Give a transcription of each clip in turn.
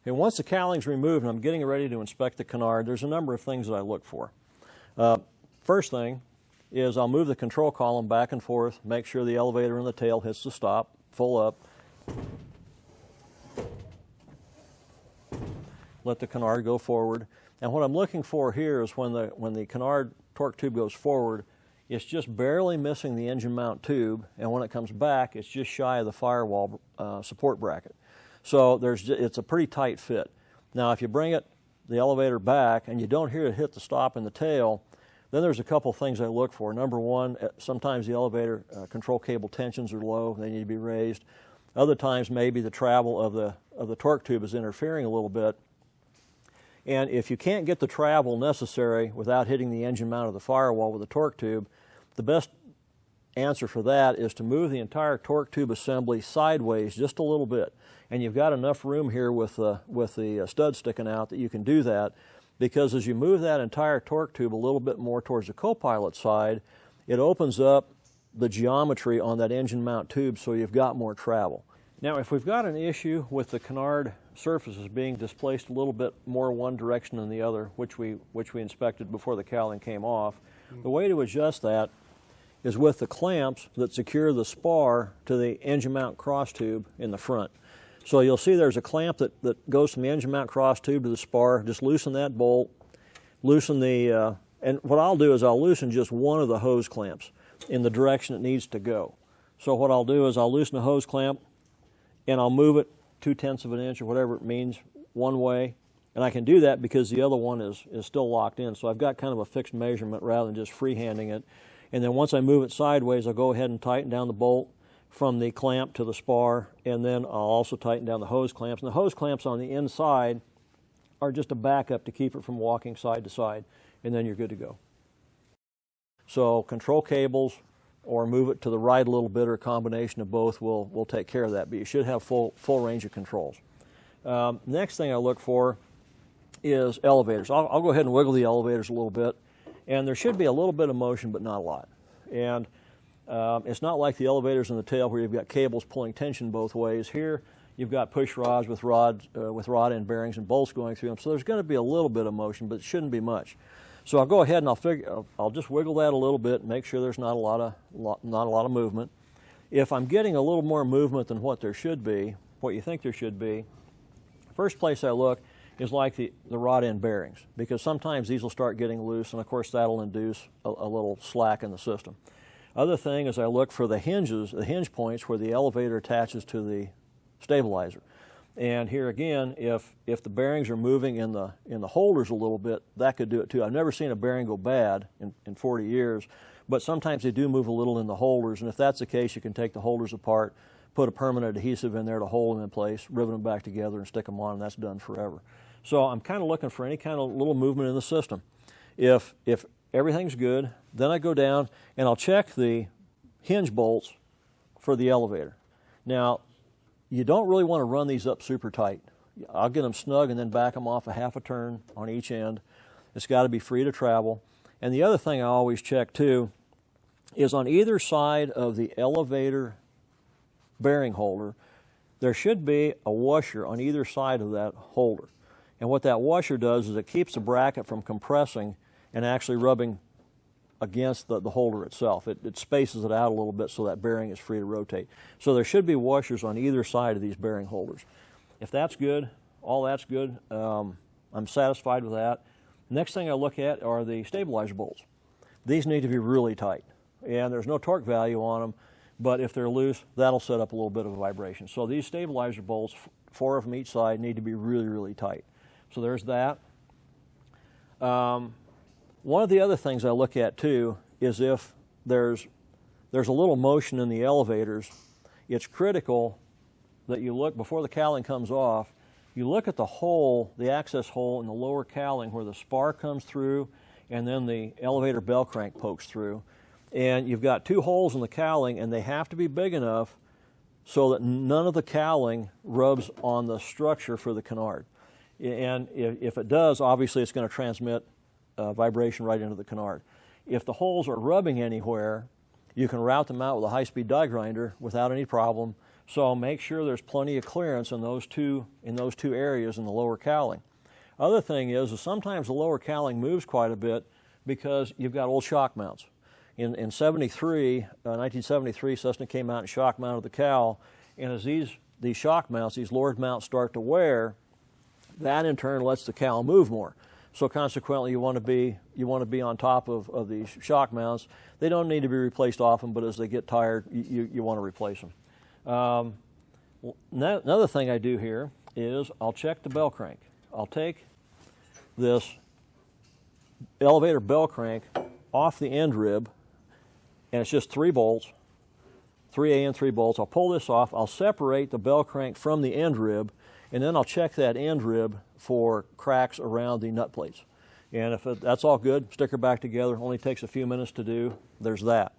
And once the cowling's removed and I'm getting ready to inspect the Canard, there's a number of things that I look for. First thing is I'll move the control column back and forth, make sure the elevator and the tail hits the stop, full up. Let the Canard go forward. And what I'm looking for here is when the Canard torque tube goes forward, it's just barely missing the engine mount tube, and when it comes back, it's just shy of the firewall support bracket. So it's a pretty tight fit. Now, if you bring the elevator back and you don't hear it hit the stop in the tail, then there's a couple things I look for. Number one, sometimes the elevator control cable tensions are low, they need to be raised. Other times, maybe the travel of the torque tube is interfering a little bit. And if you can't get the travel necessary without hitting the engine mount of the firewall with a torque tube, the best answer for that is to move the entire torque tube assembly sideways just a little bit. And you've got enough room here with the stud sticking out that you can do that, because as you move that entire torque tube a little bit more towards the co-pilot side, it opens up the geometry on that engine mount tube so you've got more travel. Now, if we've got an issue with the Canard surfaces being displaced a little bit more one direction than the other, which we inspected before the cowling came off, the way to adjust that is with the clamps that secure the spar to the engine mount cross tube in the front. So you'll see there's a clamp that goes from the engine mount cross tube to the spar. Just loosen that bolt, loosen the, and what I'll do is I'll loosen just one of the hose clamps in the direction it needs to go. So what I'll do is I'll loosen the hose clamp and I'll move it 0.2 of an inch or whatever it means one way. And I can do that because the other one is still locked in. So I've got kind of a fixed measurement rather than just freehanding it. And then once I move it sideways, I'll go ahead and tighten down the bolt from the clamp to the spar, and then I'll also tighten down the hose clamps. And the hose clamps on the inside are just a backup to keep it from walking side to side, and then you're good to go. So control cables, or move it to the right a little bit, or a combination of both will take care of that, but you should have full range of controls. Next thing I look for is elevators. I'll go ahead and wiggle the elevators a little bit, and there should be a little bit of motion, but not a lot. And it's not like the elevators in the tail where you've got cables pulling tension both ways. Here, you've got push rods with rod end bearings and bolts going through them, so there's going to be a little bit of motion, but it shouldn't be much. So I'll go ahead and I'll just wiggle that a little bit and make sure there's not a lot of movement. If I'm getting a little more movement than what there should be, what you think there should be, first place I look is like the rod end bearings, because sometimes these will start getting loose, and of course that'll induce a little slack in the system. Other thing is I look for the hinges, the hinge points where the elevator attaches to the stabilizer. And here again, if the bearings are moving in the holders a little bit, that could do it too. I've never seen a bearing go bad in 40 years, but sometimes they do move a little in the holders, and if that's the case, you can take the holders apart, put a permanent adhesive in there to hold them in place, rivet them back together, and stick them on, and that's done forever. So I'm kind of looking for any kind of little movement in the system. If everything's good, then I go down and I'll check the hinge bolts for the elevator. Now, you don't really want to run these up super tight. I'll get them snug and then back them off a half a turn on each end. It's got to be free to travel. And the other thing I always check too is on either side of the elevator bearing holder, there should be a washer on either side of that holder. And what that washer does is it keeps the bracket from compressing and actually rubbing against the holder itself. It spaces it out a little bit so that bearing is free to rotate. So there should be washers on either side of these bearing holders. If that's good, all that's good, I'm satisfied with that. Next thing I look at are the stabilizer bolts. These need to be really tight, and there's no torque value on them, but if they're loose, that'll set up a little bit of a vibration. So these stabilizer bolts, 4 of them each side, need to be really, really tight. So there's that. One of the other things I look at too is if there's a little motion in the elevators, it's critical that you look, before the cowling comes off, you look at the hole, the access hole in the lower cowling where the spar comes through and then the elevator bell crank pokes through. And you've got 2 holes in the cowling, and they have to be big enough so that none of the cowling rubs on the structure for the Canard. And if it does, obviously it's going to transmit vibration right into the Canard. If the holes are rubbing anywhere, you can route them out with a high-speed die grinder without any problem, So I'll make sure there's plenty of clearance in those two areas in the lower cowling. Other thing is sometimes the lower cowling moves quite a bit because you've got old shock mounts. In 1973, Cessna came out and shock mounted the cowl, and as these shock mounts, these lowered mounts start to wear, that in turn lets the cowl move more. So consequently, you want to be on top of these shock mounts. They don't need to be replaced often, but as they get tired, you want to replace them. Another thing I do here is I'll check the bell crank. I'll take this elevator bell crank off the end rib, and it's just 3 bolts, 3A and 3 bolts. I'll pull this off. I'll separate the bell crank from the end rib, and then I'll check that end rib for cracks around the nut plates. And if that's all good, stick her back together. Only takes a few minutes to do. There's that.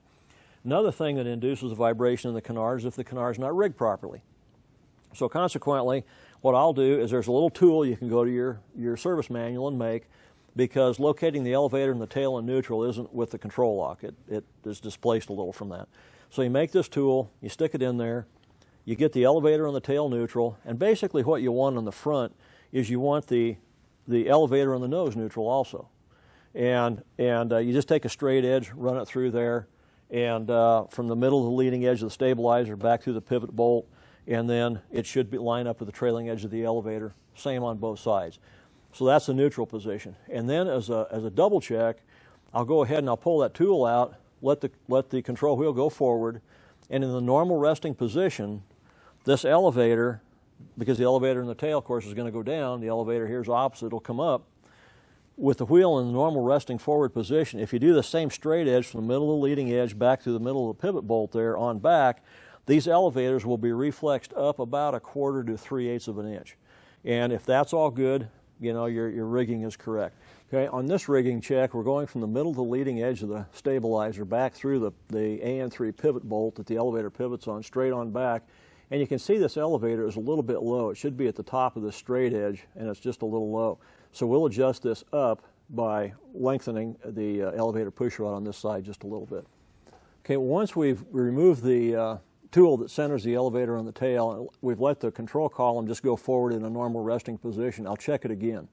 Another thing that induces a vibration in the Canard is if the Canard is not rigged properly. So consequently, what I'll do is there's a little tool you can go to your service manual and make, because locating the elevator and the tail in neutral isn't with the control lock. It is displaced a little from that. So you make this tool, you stick it in there, you get the elevator and the tail neutral, and basically what you want on the front is you want the elevator and the nose neutral also. And you just take a straight edge, run it through there, and from the middle of the leading edge of the stabilizer back through the pivot bolt, and then it should line up with the trailing edge of the elevator, same on both sides. So that's the neutral position. And then as a double check, I'll go ahead and I'll pull that tool out, let the control wheel go forward, and in the normal resting position, this elevator, because the elevator in the tail, of course, is going to go down, the elevator here is opposite, it'll come up. With the wheel in the normal resting forward position, if you do the same straight edge from the middle of the leading edge back through the middle of the pivot bolt there on back, these elevators will be reflexed up about 1/4 to 3/8 of an inch. And if that's all good, your rigging is correct. Okay, on this rigging check, we're going from the middle of the leading edge of the stabilizer back through the AN3 pivot bolt that the elevator pivots on, straight on back. And you can see this elevator is a little bit low. It should be at the top of the straight edge, and it's just a little low. So we'll adjust this up by lengthening the elevator push rod on this side just a little bit. Okay, once we've removed the tool that centers the elevator on the tail, and we've let the control column just go forward in a normal resting position, I'll check it again.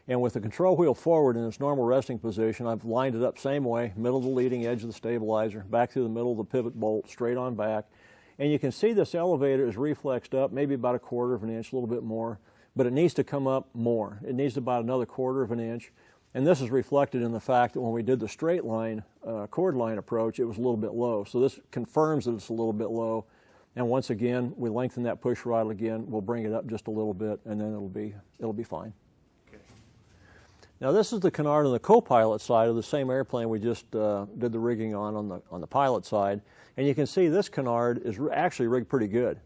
And with the control wheel forward in its normal resting position, I've lined it up same way, middle of the leading edge of the stabilizer, back through the middle of the pivot bolt, straight on back. And you can see this elevator is reflexed up, maybe about 1/4 of an inch, a little bit more, but it needs to come up more. It needs about another 1/4 of an inch. And this is reflected in the fact that when we did the straight line, cord line approach, it was a little bit low. So this confirms that it's a little bit low. And once again, we lengthen that push rod again. We'll bring it up just a little bit, and then it'll be fine. Okay. Now this is the Canard on the co-pilot side of the same airplane we just did the rigging on the pilot side. And you can see this Canard is actually rigged pretty good.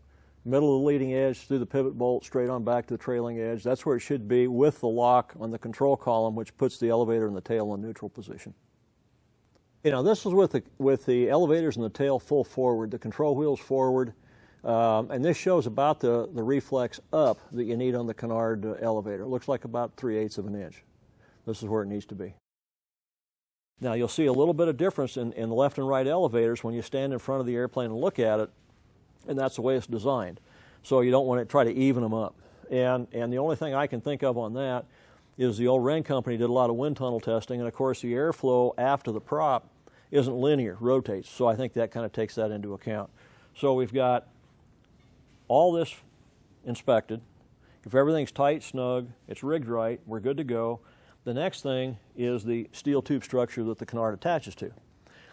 Middle of the leading edge through the pivot bolt, straight on back to the trailing edge. That's where it should be with the lock on the control column, which puts the elevator and the tail in neutral position. This is with the elevators and the tail full forward, the control wheels forward, and this shows about the reflex up that you need on the Canard elevator. It looks like about 3/8 of an inch. This is where it needs to be. Now you'll see a little bit of difference in the left and right elevators when you stand in front of the airplane and look at it, and that's the way it's designed. So you don't want to try to even them up. And the only thing I can think of on that is the old Wren company did a lot of wind tunnel testing, and of course the airflow after the prop isn't linear, rotates. So I think that kind of takes that into account. So we've got all this inspected. If everything's tight, snug, it's rigged right, we're good to go. The next thing is the steel tube structure that the Canard attaches to.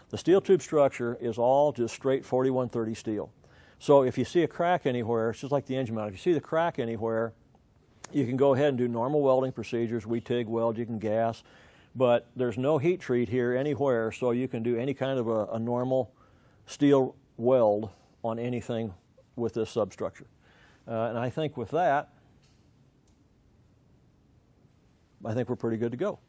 The steel tube structure is all just straight 4130 steel. So if you see a crack anywhere, it's just like the engine mount. If you see the crack anywhere, you can go ahead and do normal welding procedures. We TIG weld, you can gas, but there's no heat treat here anywhere, so you can do any kind of a normal steel weld on anything with this substructure. And I think with that, I think we're pretty good to go.